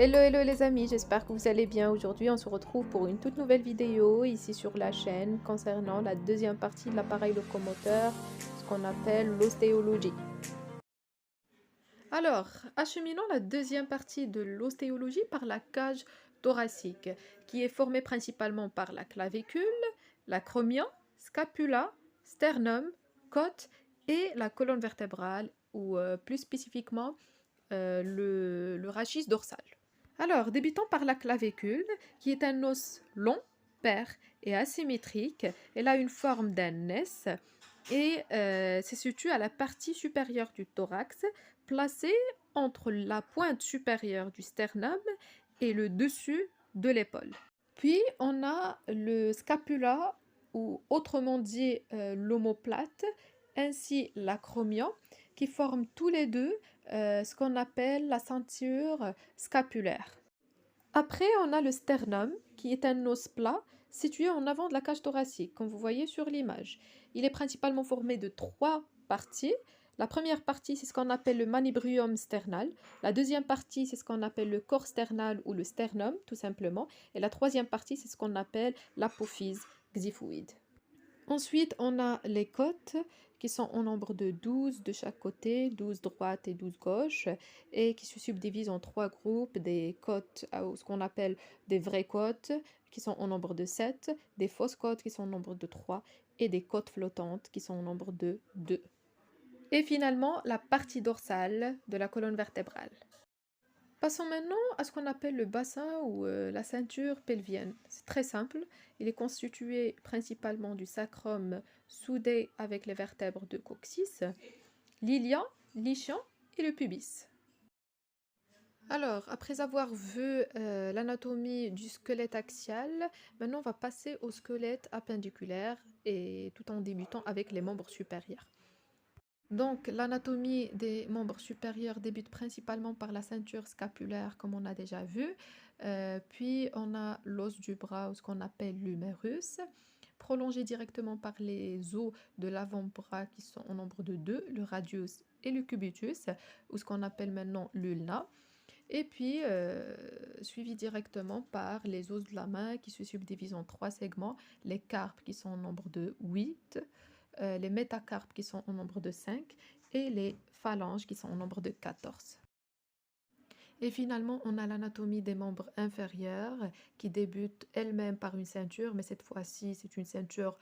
Hello les amis, j'espère que vous allez bien. Aujourd'hui on se retrouve pour une toute nouvelle vidéo ici sur la chaîne concernant la deuxième partie de l'appareil locomoteur, ce qu'on appelle l'ostéologie. Alors, acheminons la deuxième partie de l'ostéologie par la cage thoracique, qui est formée principalement par la clavicule, l'acromion, scapula, sternum, côte et la colonne vertébrale, ou plus spécifiquement le rachis dorsal. Alors, débutons par la clavicule, qui est un os long, pair et asymétrique. Elle a une forme d'un S et se situe à la partie supérieure du thorax, placée entre la pointe supérieure du sternum et le dessus de l'épaule. Puis, on a le scapula, ou autrement dit l'omoplate, ainsi l'acromion, qui forment tous les deux ce qu'on appelle la ceinture scapulaire. Après, on a le sternum, qui est un os plat situé en avant de la cage thoracique, comme vous voyez sur l'image. Il est principalement formé de trois parties. La première partie, c'est ce qu'on appelle le manubrium sternal. La deuxième partie, c'est ce qu'on appelle le corps sternal ou le sternum, tout simplement. Et la troisième partie, c'est ce qu'on appelle l'apophyse xiphoïde. Ensuite, on a les côtes qui sont au nombre de 12 de chaque côté, 12 droite et 12 gauche, et qui se subdivisent en trois groupes, des côtes, ce qu'on appelle des vraies côtes, qui sont au nombre de 7, des fausses côtes qui sont au nombre de 3, et des côtes flottantes qui sont au nombre de 2. Et finalement, la partie dorsale de la colonne vertébrale. Passons maintenant à ce qu'on appelle le bassin ou la ceinture pelvienne. C'est très simple. Il est constitué principalement du sacrum soudé avec les vertèbres de coccyx, l'ilion, l'ischon et le pubis. Alors, après avoir vu l'anatomie du squelette axial, maintenant on va passer au squelette appendiculaire et tout en débutant avec les membres supérieurs. Donc, l'anatomie des membres supérieurs débute principalement par la ceinture scapulaire, comme on a déjà vu. Puis, on a l'os du bras, ou ce qu'on appelle l'humérus, prolongé directement par les os de l'avant-bras qui sont au nombre de 2, le radius et le cubitus, ou ce qu'on appelle maintenant l'ulna. Et puis, suivi directement par les os de la main qui se subdivisent en 3 segments, les carpes qui sont au nombre de 8, les métacarpes qui sont au nombre de 5 et les phalanges qui sont au nombre de 14. Et finalement, on a l'anatomie des membres inférieurs qui débute elle-même par une ceinture, mais cette fois-ci, c'est une ceinture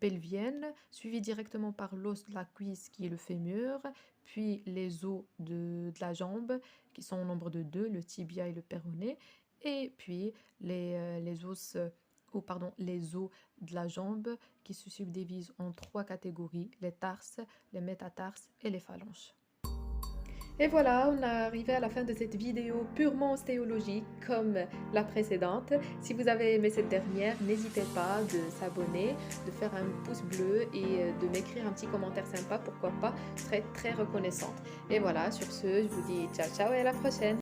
pelvienne, suivie directement par l'os de la cuisse qui est le fémur, puis les os de la jambe qui sont au nombre de 2, le tibia et le péroné, et puis les os de la jambe qui se subdivisent en 3 catégories, les tarses, les métatarses et les phalanges. Et voilà, on est arrivé à la fin de cette vidéo purement ostéologique comme la précédente. Si vous avez aimé cette dernière, n'hésitez pas de s'abonner, de faire un pouce bleu et de m'écrire un petit commentaire sympa, pourquoi pas, je serai très reconnaissante. Et voilà, sur ce, je vous dis ciao ciao et à la prochaine.